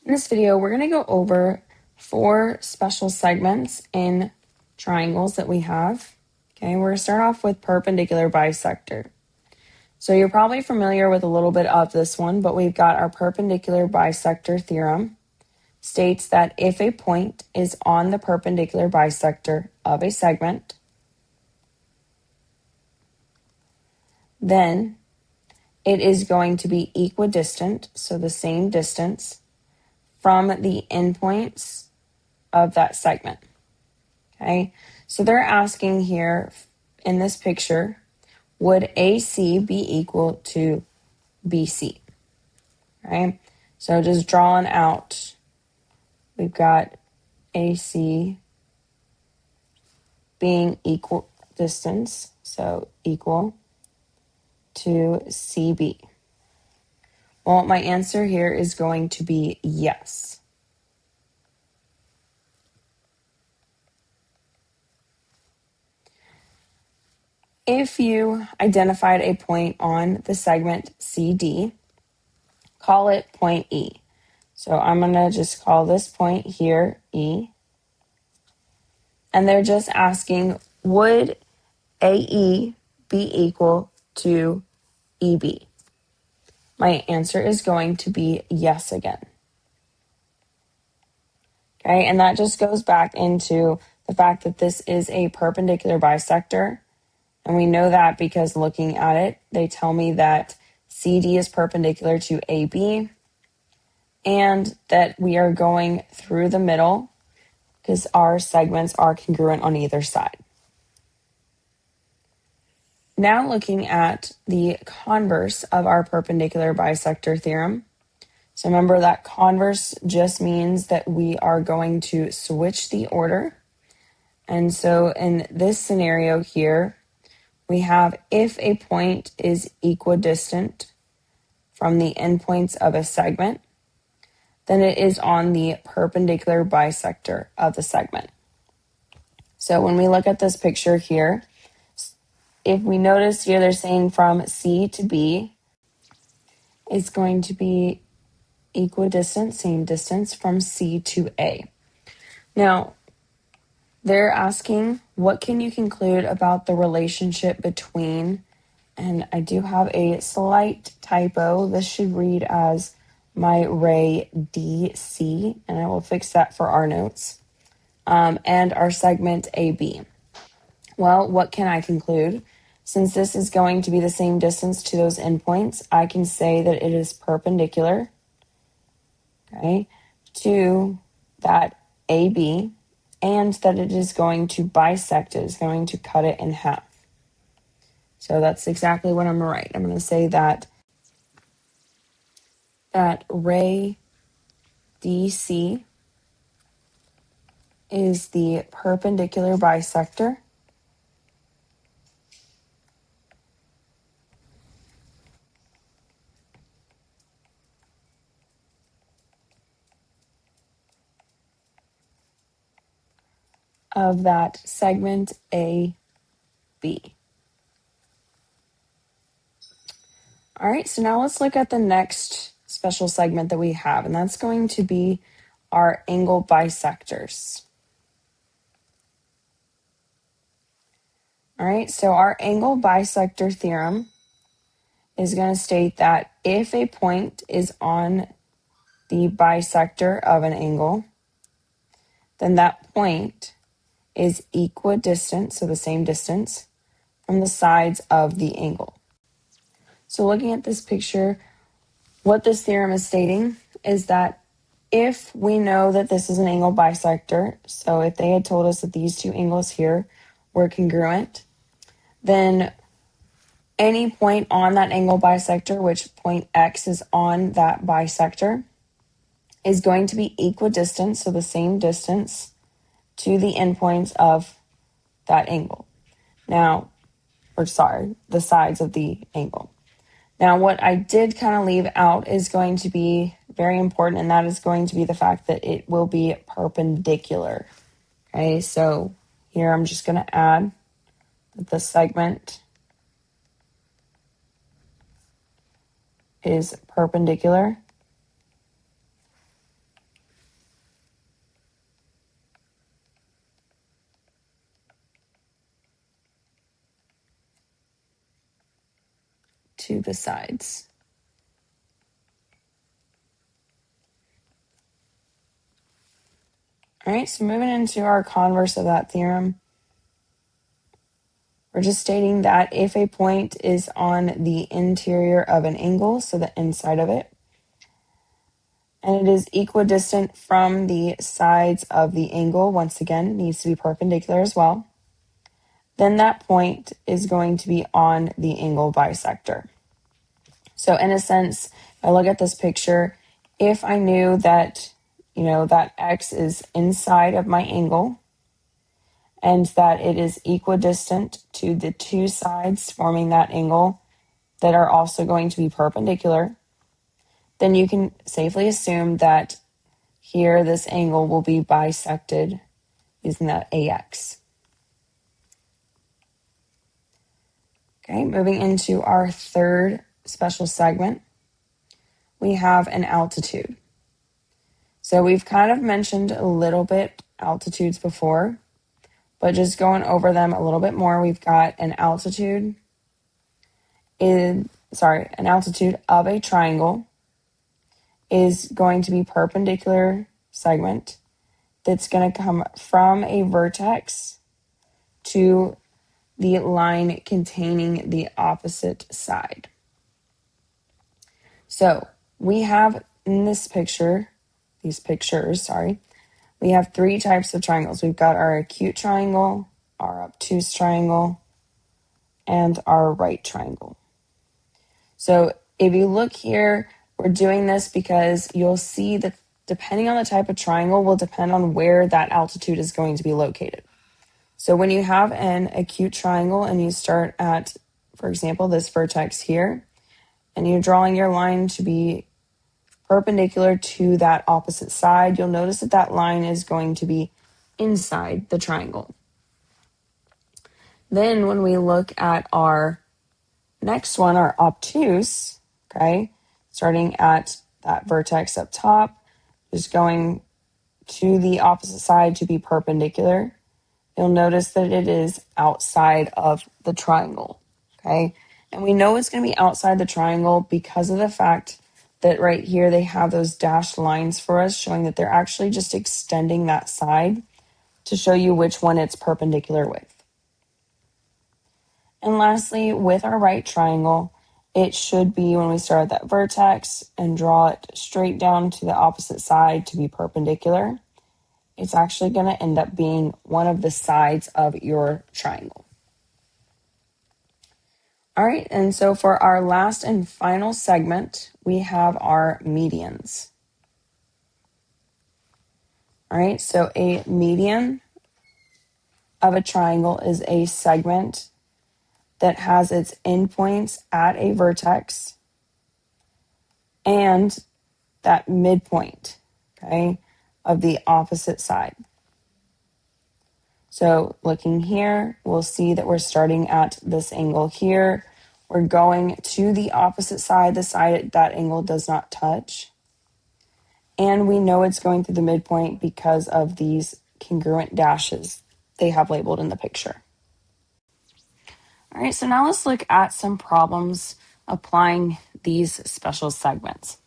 In this video, we're going to go over 4 special segments in triangles that we have. Okay, we're going to start off with perpendicular bisector. So you're probably familiar with a little bit of this one, but we've got our perpendicular bisector theorem. States that if a point is on the perpendicular bisector of a segment, then it is going to be equidistant, so the same distance, from the endpoints of that segment. Okay, so they're asking here in this picture, would AC be equal to BC? Right, so just drawing out, we've got AC being equal distance, so equal to CB. Well, my answer here is going to be yes. If you identified a point on the segment CD, call it point E. So I'm going to just call this point here E. And they're just asking, would AE be equal to EB? My answer is going to be yes again. Okay, and that just goes back into the fact that this is a perpendicular bisector. And we know that because looking at it, they tell me that CD is perpendicular to AB and that we are going through the middle because our segments are congruent on either side. Now looking at the converse of our perpendicular bisector theorem. So remember that converse just means that we are going to switch the order. And so in this scenario here, we have if a point is equidistant from the endpoints of a segment, then it is on the perpendicular bisector of the segment. So when we look at this picture here, if we notice here they're saying from C to B is going to be equidistant, same distance from C to A. Now, they're asking, what can you conclude about the relationship between, and I do have a slight typo. This should read as my ray DC, and I will fix that for our notes, and our segment AB. Well, what can I conclude? Since this is going to be the same distance to those endpoints, I can say that it is perpendicular, okay, to that AB, and that it is going to bisect it, is going to cut it in half. So that's exactly what I'm going to write. I'm going to say that ray DC is the perpendicular bisector of that segment AB. All right, so now let's look at the next special segment that we have, and that's going to be our angle bisectors. All right, so our angle bisector theorem is going to state that if a point is on the bisector of an angle, then that point is equidistant, so the same distance, from the sides of the angle. So looking at this picture, what this theorem is stating is that if we know that this is an angle bisector, so if they had told us that these two angles here were congruent, then any point on that angle bisector, which point X is on that bisector, is going to be equidistant, so the same distance, to the endpoints of that angle. Now, the sides of the angle. Now, what I did kind of leave out is going to be very important, and that is going to be the fact that it will be perpendicular. Okay, so here I'm just going to add that the segment is perpendicular to the sides. All right, so moving into our converse of that theorem, we're just stating that if a point is on the interior of an angle, so the inside of it, and it is equidistant from the sides of the angle, once again, it needs to be perpendicular as well, then that point is going to be on the angle bisector. So in a sense, if I look at this picture, if I knew that, that X is inside of my angle and that it is equidistant to the two sides forming that angle that are also going to be perpendicular, then you can safely assume that here this angle will be bisected using that AX. Okay, moving into our third special segment, we have an altitude. So we've kind of mentioned a little bit altitudes before, but just going over them a little bit more, we've got an altitude of a triangle is going to be perpendicular segment that's going to come from a vertex to the line containing the opposite side. So we have in these pictures, we have three types of triangles. We've got our acute triangle, our obtuse triangle, and our right triangle. So if you look here, we're doing this because you'll see that depending on the type of triangle will depend on where that altitude is going to be located. So when you have an acute triangle and you start at, for example, this vertex here, and you're drawing your line to be perpendicular to that opposite side, you'll notice that that line is going to be inside the triangle. Then when we look at our next one, our obtuse, okay, starting at that vertex up top, just going to the opposite side to be perpendicular, you'll notice that it is outside of the triangle, okay? And we know it's going to be outside the triangle because of the fact that right here they have those dashed lines for us showing that they're actually just extending that side to show you which one it's perpendicular with. And lastly, with our right triangle, it should be when we start at that vertex and draw it straight down to the opposite side to be perpendicular, it's actually going to end up being one of the sides of your triangle. All right, and so for our last and final segment, we have our medians. All right, so a median of a triangle is a segment that has its endpoints at a vertex and that midpoint, okay, of the opposite side. So looking here, we'll see that we're starting at this angle here. We're going to the opposite side, the side that angle does not touch. And we know it's going through the midpoint because of these congruent dashes they have labeled in the picture. All right, so now let's look at some problems applying these special segments.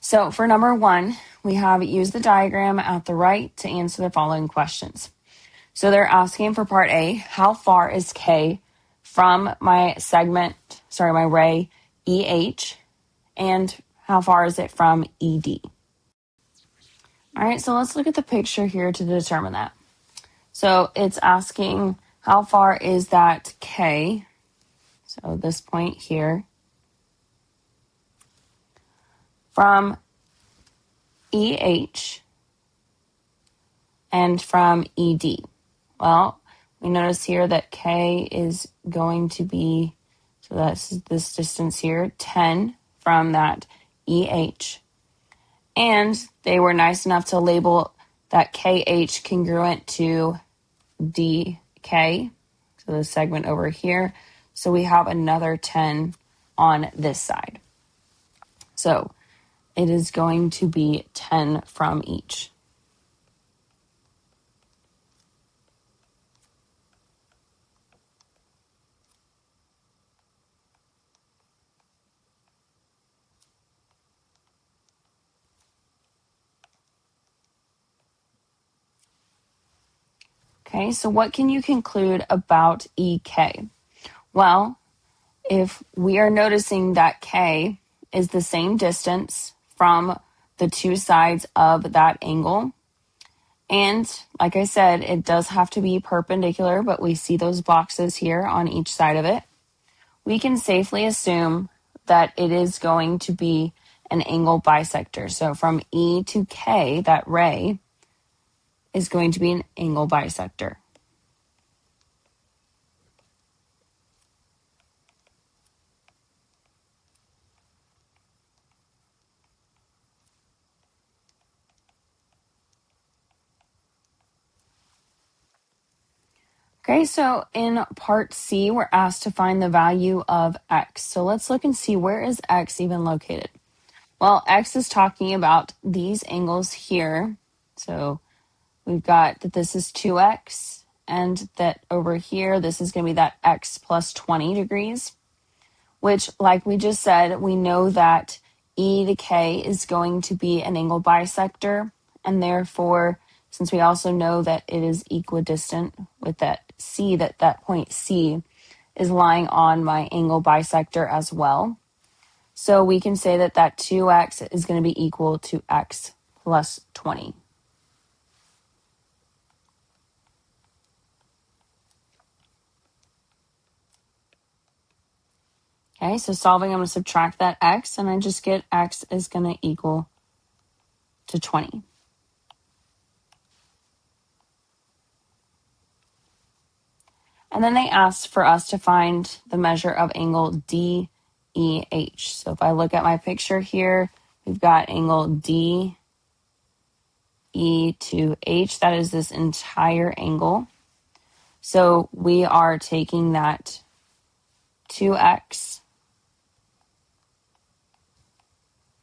So for number one, we have use the diagram at the right to answer the following questions. So they're asking for part A, how far is K from my ray EH, and how far is it from ED? All right, so let's look at the picture here to determine that. So it's asking how far is that K, so this point here, from EH and from ED. Well, we notice here that K is going to be, so that's this distance here, 10 from that EH. And they were nice enough to label that KH congruent to DK, so the segment over here. So we have another 10 on this side. So it is going to be 10 from each. Okay, so what can you conclude about EK? Well, if we are noticing that K is the same distance from the two sides of that angle, and like I said, it does have to be perpendicular, but we see those boxes here on each side of it, we can safely assume that it is going to be an angle bisector. So from E to K, that ray is going to be an angle bisector. Okay, so in part C, we're asked to find the value of x. So let's look and see, where is x even located? Well, x is talking about these angles here. So we've got that this is 2x, and that over here, this is going to be that x plus 20 degrees, which, like we just said, we know that E to K is going to be an angle bisector, and therefore, since we also know that it is equidistant with that C, that point C is lying on my angle bisector as well. So we can say that that 2x is going to be equal to x plus 20. Okay, so solving, I'm going to subtract that x, and I just get x is going to equal to 20. And then they asked for us to find the measure of angle DEH. So if I look at my picture here, we've got angle DE to H. That is this entire angle. So we are taking that 2x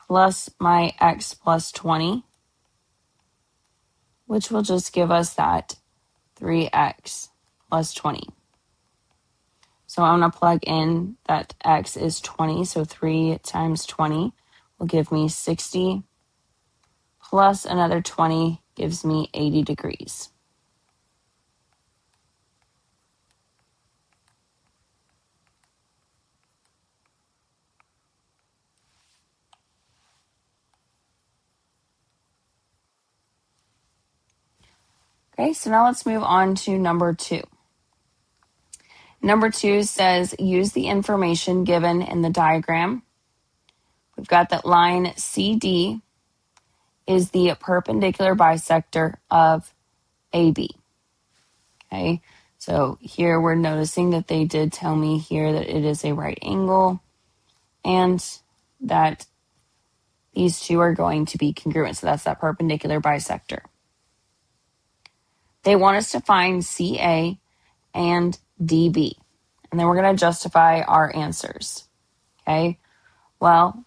plus my x plus 20, which will just give us that 3x plus 20. So I'm going to plug in that x is 20, so 3 times 20 will give me 60, plus another 20 gives me 80 degrees. Okay, so now let's move on to number 2. Number 2 says, use the information given in the diagram. We've got that line CD is the perpendicular bisector of AB. Okay, so here we're noticing that they did tell me here that it is a right angle and that these two are going to be congruent. So that's that perpendicular bisector. They want us to find CA and DB. And then we're going to justify our answers. Okay, well,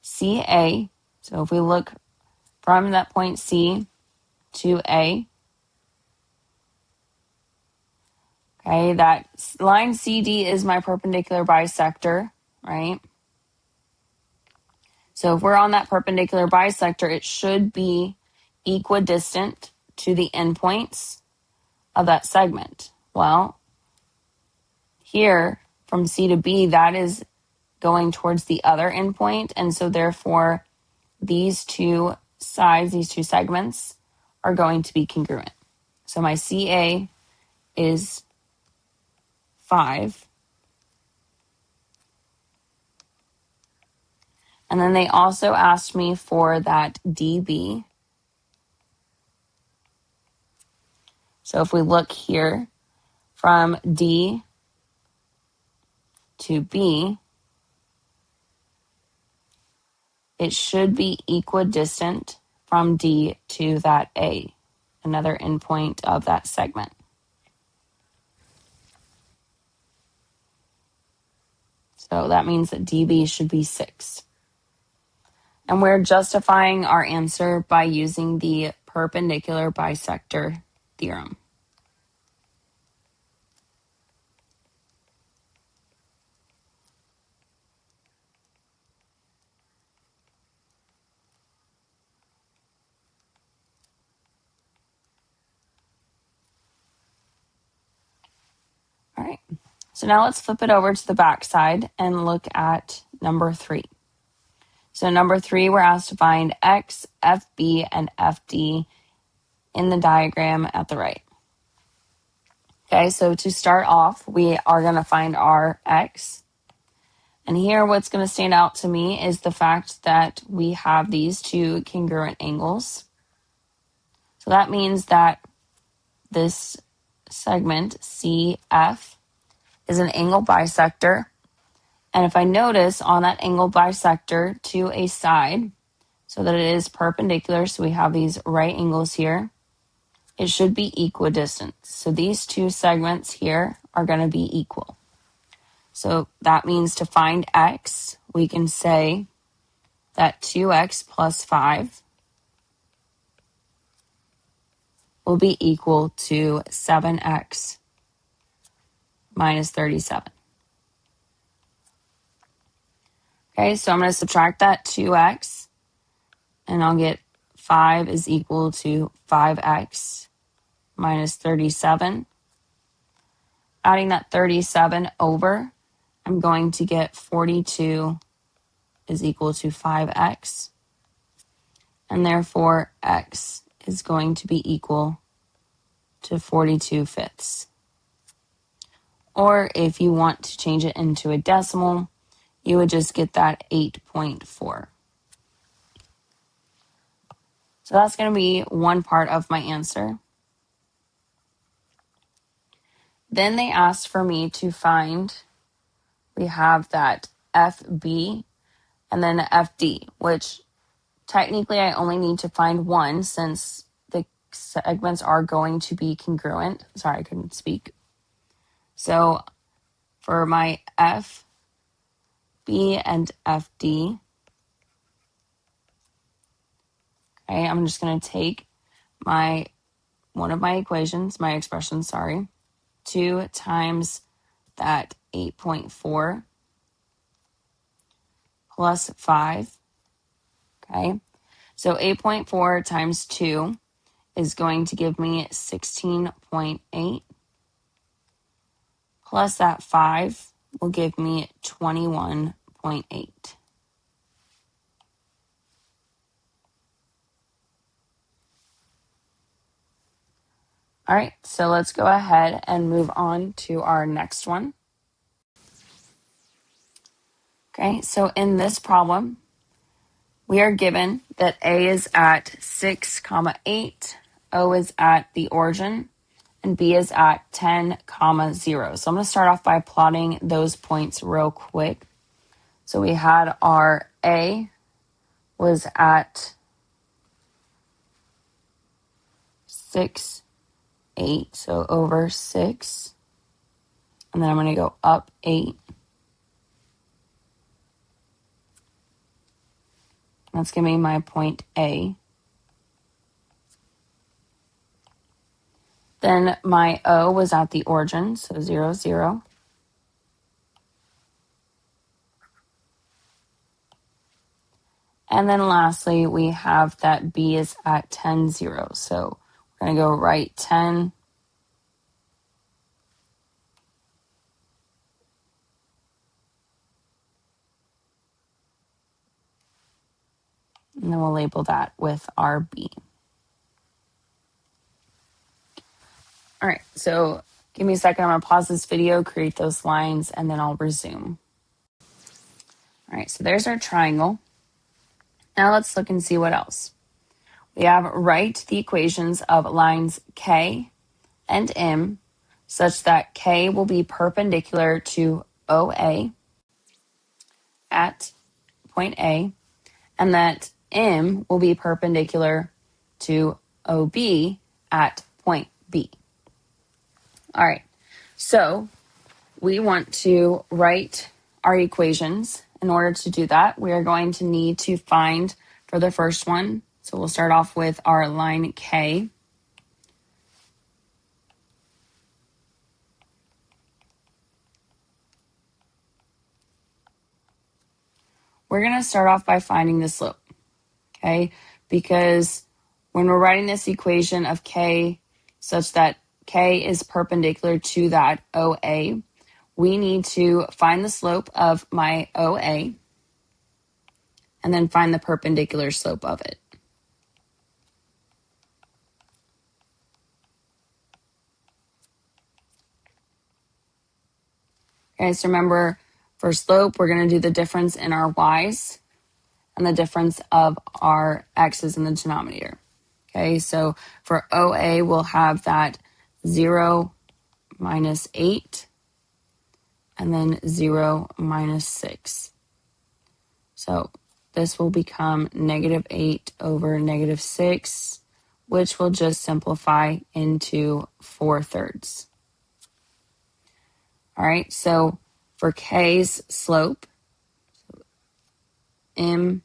CA, so if we look from that point C to A, okay, that line CD is my perpendicular bisector, right? So if we're on that perpendicular bisector, it should be equidistant to the endpoints of that segment. Well, here from C to B, that is going towards the other endpoint. And so therefore, these two sides, these two segments are going to be congruent. So my CA is 5. And then they also asked me for that DB. So if we look here from D to B, it should be equidistant from D to that A, another endpoint of that segment. So that means that DB should be 6. And we're justifying our answer by using the perpendicular bisector theorem. right. So now let's flip it over to the back side and look at number 3. So number 3, we're asked to find X, FB, and FD in the diagram at the right. Okay, so to start off, we are going to find our X. And here what's going to stand out to me is the fact that we have these two congruent angles. So that means that this segment CF is an angle bisector. And if I notice on that angle bisector to a side, so that it is perpendicular, so we have these right angles here, it should be equidistant. So these two segments here are going to be equal. So that means to find X, we can say that 2X plus 5 will be equal to 7X minus 37. Okay, so I'm going to subtract that 2X, and I'll get 5 is equal to 5X minus 37. Adding that 37 over, I'm going to get 42 is equal to 5X. And therefore, X is going to be equal to 42 fifths. Or if you want to change it into a decimal, you would just get that 8.4. So that's going to be one part of my answer. Then they asked for me to find, we have that FB and then FD, which technically I only need to find one since the segments are going to be congruent. Sorry, I couldn't speak. So for my FB and FD, okay, I'm just going to take one of my equations, my expression, 2 times that 8.4 plus 5, okay? So 8.4 times 2 is going to give me 16.8, plus that 5 will give me 21.8. All right, so let's go ahead and move on to our next one. Okay, so in this problem, we are given that A is at 6, 8, O is at the origin, and B is at 10, 0. So I'm going to start off by plotting those points real quick. So we had our A was at 6, 8, so over 6. And then I'm going to go up 8. That's going to be my point A. Then my O was at the origin, so 0, 0. And then lastly, we have that B is at 10, 0. So we're going to go right 10. And then we'll label that with our B. All right, so give me a second. I'm going to pause this video, create those lines, and then I'll resume. All right, so there's our triangle. Now let's look and see what else. We have write the equations of lines K and M such that K will be perpendicular to OA at point A, and that M will be perpendicular to OB at point B. All right, so we want to write our equations. In order to do that, we are going to need to find for the first one. So we'll start off with our line K. We're going to start off by finding the slope, okay? Because when we're writing this equation of K such that K is perpendicular to that OA, we need to find the slope of my OA and then find the perpendicular slope of it. Okay, so remember, for slope, we're going to do the difference in our y's and the difference of our x's in the denominator. Okay, so for OA, we'll have that 0 minus 8 and then 0 minus 6. So this will become negative 8 over negative 6, which will just simplify into 4/3. All right, so for K's slope, M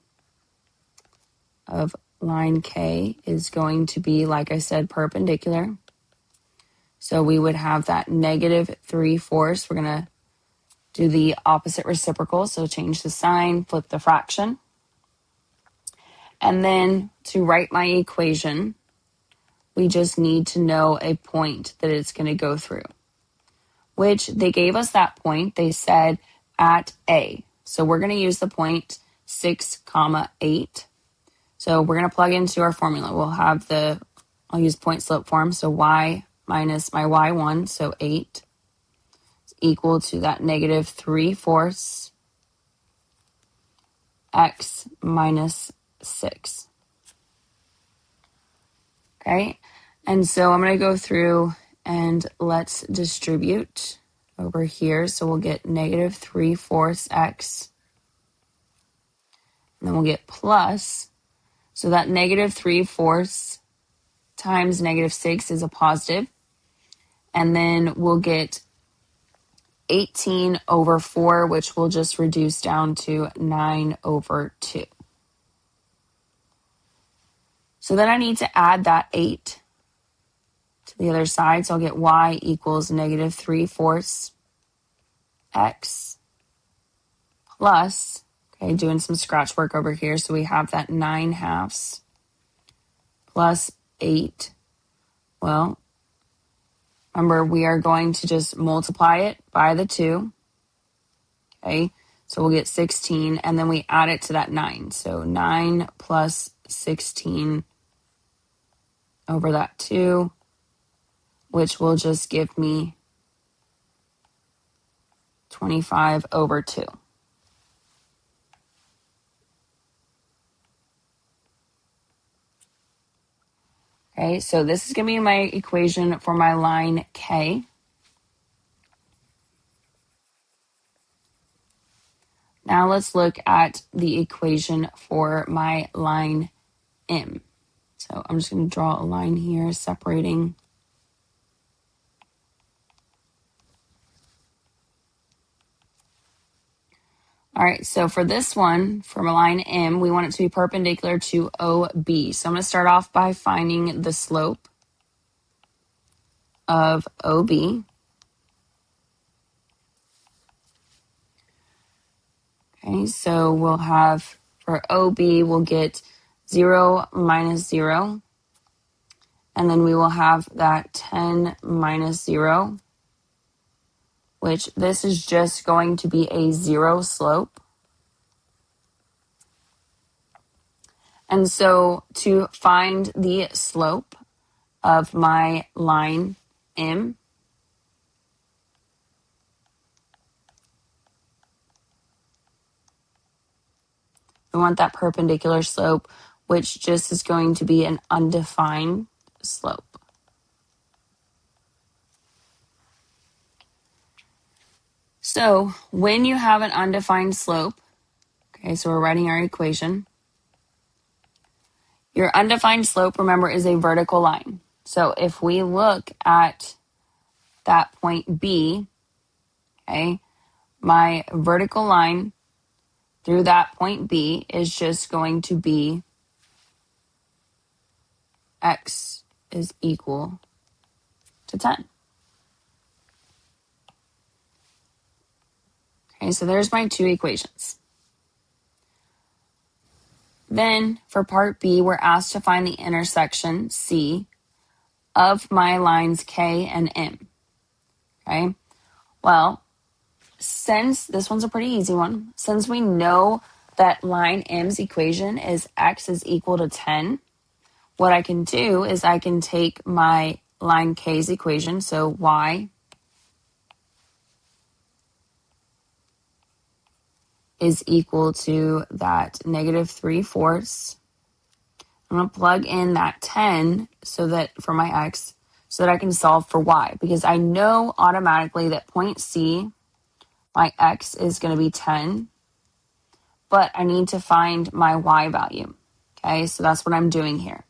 of line K is going to be, like I said, perpendicular. So we would have that negative 3/4. We're going to do the opposite reciprocal, so change the sign, flip the fraction. And then to write my equation, we just need to know a point that it's going to go through, which they gave us that point. They said at A. So we're going to use the point 6, 8. So we're going to plug into our formula. We'll have I'll use point slope form. So y minus my y1, so 8, is equal to that negative 3/4 x minus 6. Okay, and so I'm going to go through and let's distribute over here. So we'll get negative 3/4 x, and then we'll get plus. So that negative 3/4 times negative 6 is a positive. And then we'll get 18 over 4, which will just reduce down to 9 over 2. So then I need to add that 8 to the other side. So I'll get y equals negative 3/4 x plus, okay, doing some scratch work over here. So we have that 9/2 plus 8. Well, remember, we are going to just multiply it by the 2. Okay, so we'll get 16, and then we add it to that 9. So 9 plus 16 over that 2, which will just give me 25 over 2. Okay, so this is going to be my equation for my line K. Now let's look at the equation for my line M. So I'm just going to draw a line here separating. All right, so for this one, for my line M, we want it to be perpendicular to OB. So I'm going to start off by finding the slope of OB. Okay, so we'll have, for OB, we'll get 0 minus 0. And then we will have that 10 minus 0, which this is just going to be a 0 slope. And so to find the slope of my line M, we want that perpendicular slope, which just is going to be an undefined slope. So when you have an undefined slope, okay, so we're writing our equation. Your undefined slope, remember, is a vertical line. So if we look at that point B, okay, my vertical line through that point B is just going to be x is equal to 10. Okay, so there's my two equations. Then for part B, we're asked to find the intersection C of my lines K and M. Okay, well, since this one's a pretty easy one, since we know that line M's equation is x is equal to 10, what I can do is I can take my line K's equation, so y is equal to that negative 3/4. I'm going to plug in that 10 so that for my x, so that I can solve for y, because I know automatically that point C, my x is going to be 10, but I need to find my y value. Okay, so that's what I'm doing here.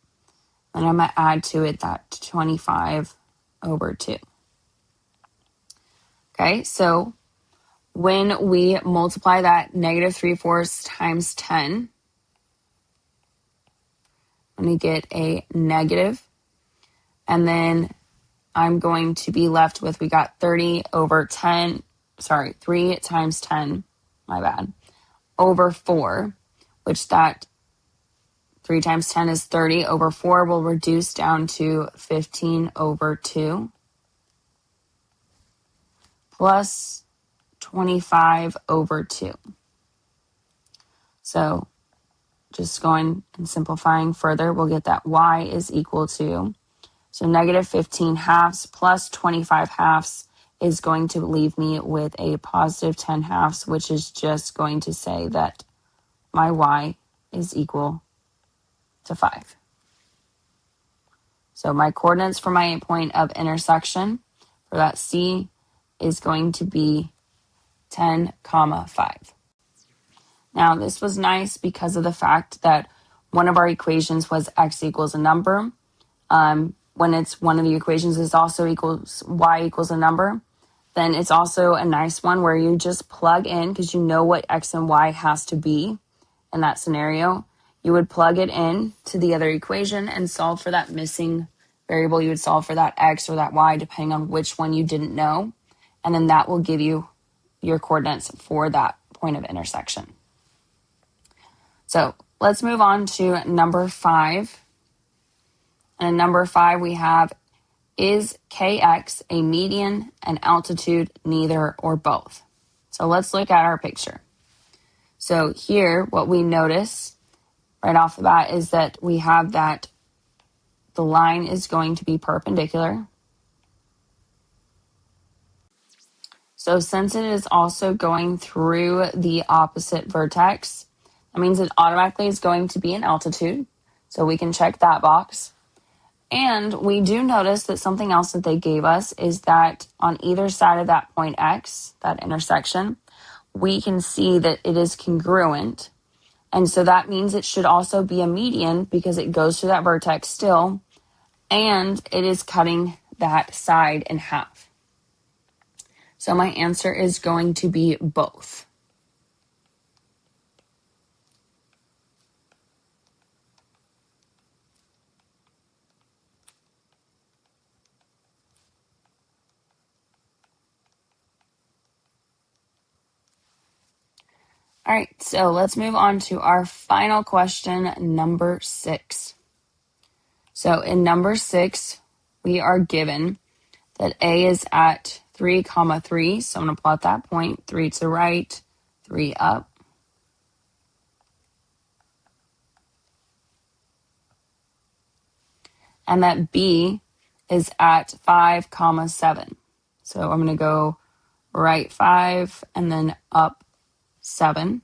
And I'm going to add to it that 25/2. Okay, so when we multiply that negative 3/4 times 10, I'm going to get a negative, and then I'm going to be left with, we got 3 times 10, my bad, over 4, which that 3 times 10 is 30 over 4 will reduce down to 15/2 plus 25/2. So just going and simplifying further, we'll get that y is equal to, so negative 15 halves plus 25 halves is going to leave me with a positive 10 halves, which is just going to say that my y is equal to 5. So my coordinates for my point of intersection for that C is going to be 10, 5. Now this was nice because of the fact that one of our equations was x equals a number. When it's one of the equations is also equals y equals a number, then it's also a nice one where you just plug in, because you know what x and y has to be in that scenario. You would plug it in to the other equation and solve for that missing variable. You would solve for that x or that y, depending on which one you didn't know. And then that will give you your coordinates for that point of intersection. So let's move on to number 5. And in number 5, we have, is kx a median, an altitude, neither, or both? So let's look at our picture. So here, what we notice right off the bat is that we have that the line is going to be perpendicular. So since it is also going through the opposite vertex, that means it automatically is going to be an altitude. So we can check that box. And we do notice that something else that they gave us is that on either side of that point X, that intersection, we can see that it is congruent. And so that means it should also be a median because it goes through that vertex still, and it is cutting that side in half. So my answer is going to be both. All right, so let's move on to our final question, number 6. So in number 6, we are given that A is at 3, 3. So I'm going to plot that point, 3 to the right, 3 up. And that B is at 5, 7. So I'm going to go right 5 and then up 7.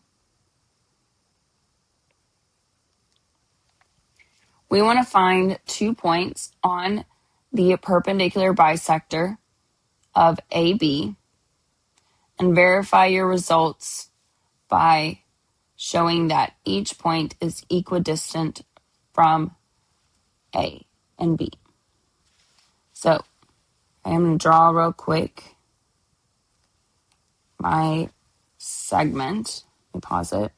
We want to find 2 points on the perpendicular bisector of AB and verify your results by showing that each point is equidistant from A and B. So I'm going to draw real quick my segment. Let me pause it.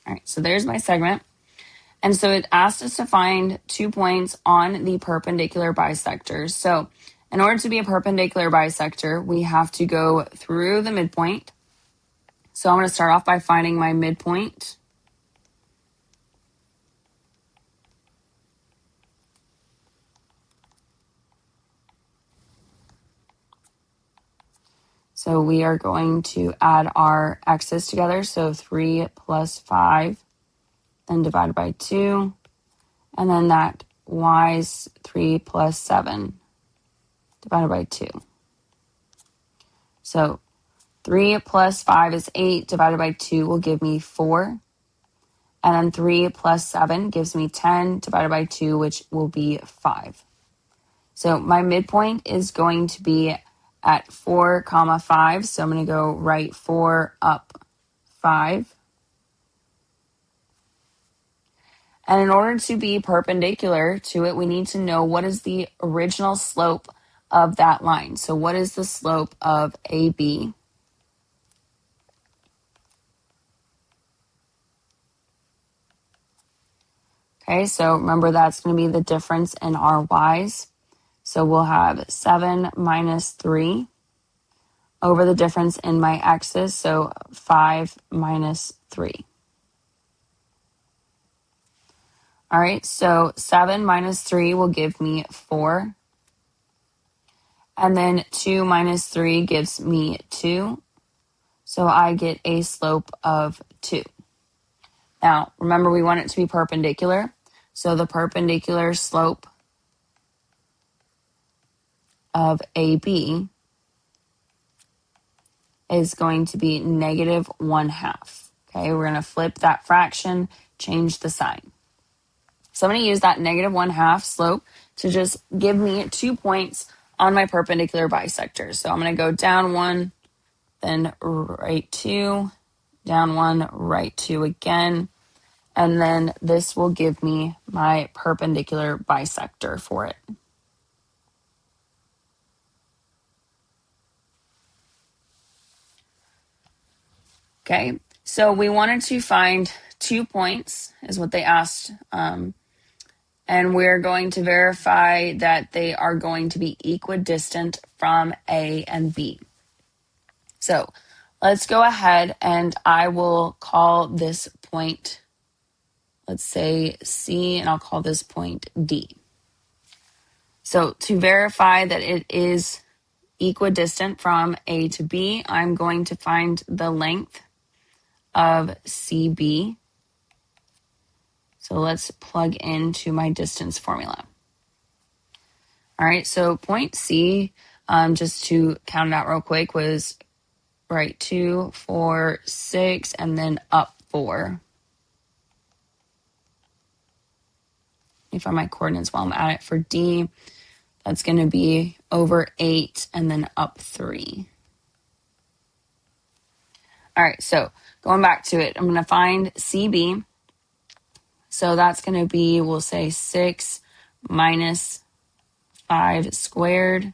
All right, so there's my segment. And so it asked us to find 2 points on the perpendicular bisectors. So in order to be a perpendicular bisector, we have to go through the midpoint. So I'm going to start off by finding my midpoint. So we are going to add our x's together. So 3 plus 5, then divided by 2. And then that y's 3 plus 7 divided by 2. So 3 plus 5 is 8 divided by 2 will give me 4. And then 3 plus 7 gives me 10 divided by 2, which will be 5. So my midpoint is going to be at 4, 5. So I'm going to go right 4, up 5. And in order to be perpendicular to it, we need to know what is the original slope of that line. So what is the slope of AB? Okay, so remember that's going to be the difference in our y's. So we'll have 7 minus 3 over the difference in my x's, so 5 minus 3. All right, so 7 minus 3 will give me 4. And then 2 minus 3 gives me 2. So I get a slope of 2. Now, remember we want it to be perpendicular. So the perpendicular slope of AB is going to be negative 1/2. Okay, we're going to flip that fraction, change the sign. So I'm going to use that negative 1/2 slope to just give me 2 points on my perpendicular bisector. So I'm going to go down 1, then right 2, down 1, right 2 again. And then this will give me my perpendicular bisector for it. Okay, so we wanted to find 2 points is what they asked. And we're going to verify that they are going to be equidistant from A and B. So let's go ahead and I will call this point, let's say C, and I'll call this point D. So to verify that it is equidistant from A to B, I'm going to find the length of CB. So let's plug into my distance formula. All right, so point C, just to count it out real quick, was right 2, 4, 6, and then up 4. Let me find my coordinates while I'm at it. For D, that's going to be over 8 and then up 3. All right, so going back to it, I'm going to find CB. So that's going to be, we'll say 6 minus 5 squared,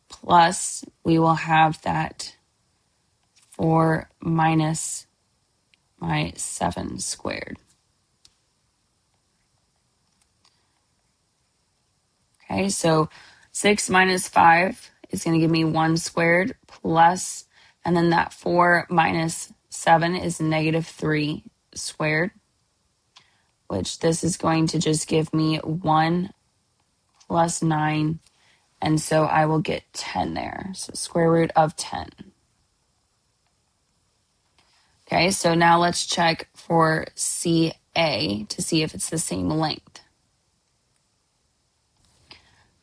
plus we will have that 4 minus my 7 squared. Okay, so 6 minus 5 is going to give me 1 squared plus, and then that 4 minus 7 is negative 3 squared, which this is going to just give me 1 plus 9, and so I will get 10 there. So square root of 10. Okay, so now let's check for CA to see if it's the same length.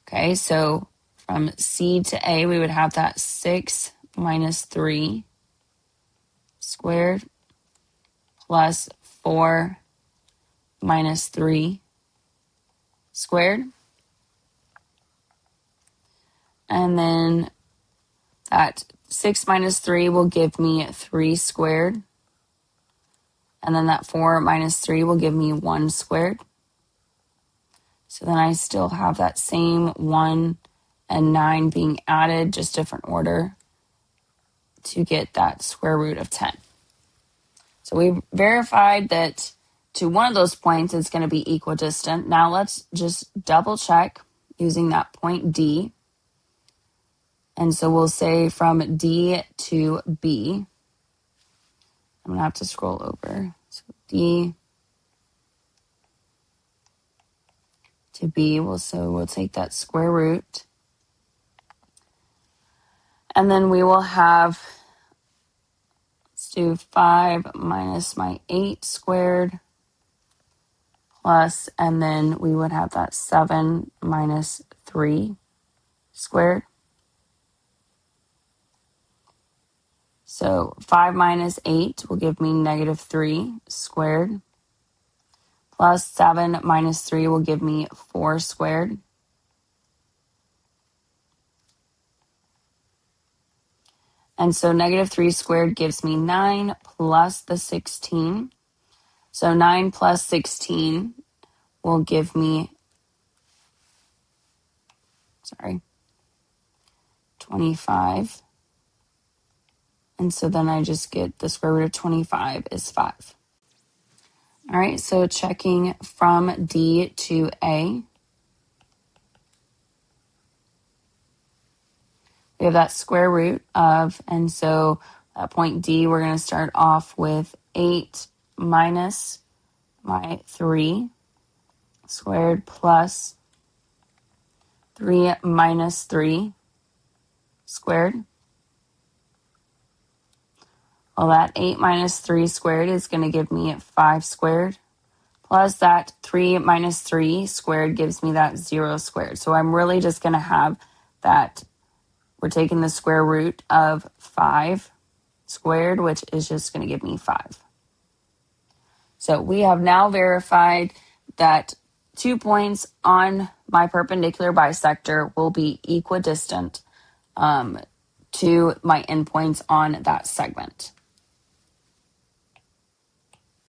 Okay, so from C to A, we would have that 6 minus 3 squared plus 4 minus 3 squared. And then that 6 minus 3 will give me 3 squared. And then that 4 minus 3 will give me 1 squared. So then I still have that same 1 and 9 being added, just different order, to get that square root of 10. So we verified that to one of those points it's going to be equidistant. Now let's just double check using that point D. And so we'll say from D to B. I'm going to have to scroll over. So D to B, we'll take that square root. And then we will have, let's do 5 minus my 8 squared plus, and then we would have that 7 minus 3 squared. So 5 minus 8 will give me negative 3 squared, plus 7 minus 3 will give me 4 squared. And so negative 3 squared gives me 9 plus the 16. So 9 plus 16 will give me, 25. And so then I just get the square root of 25 is 5. All right, so checking from D to A. We have that square root of, and so at point D, we're going to start off with 8 minus my 3 squared plus 3 minus 3 squared. Well, that 8 minus 3 squared is going to give me 5 squared. Plus that 3 minus 3 squared gives me that 0 squared. So I'm really just going to have that, we're taking the square root of 5 squared, which is just going to give me 5. So we have now verified that 2 points on my perpendicular bisector will be equidistant to my endpoints on that segment.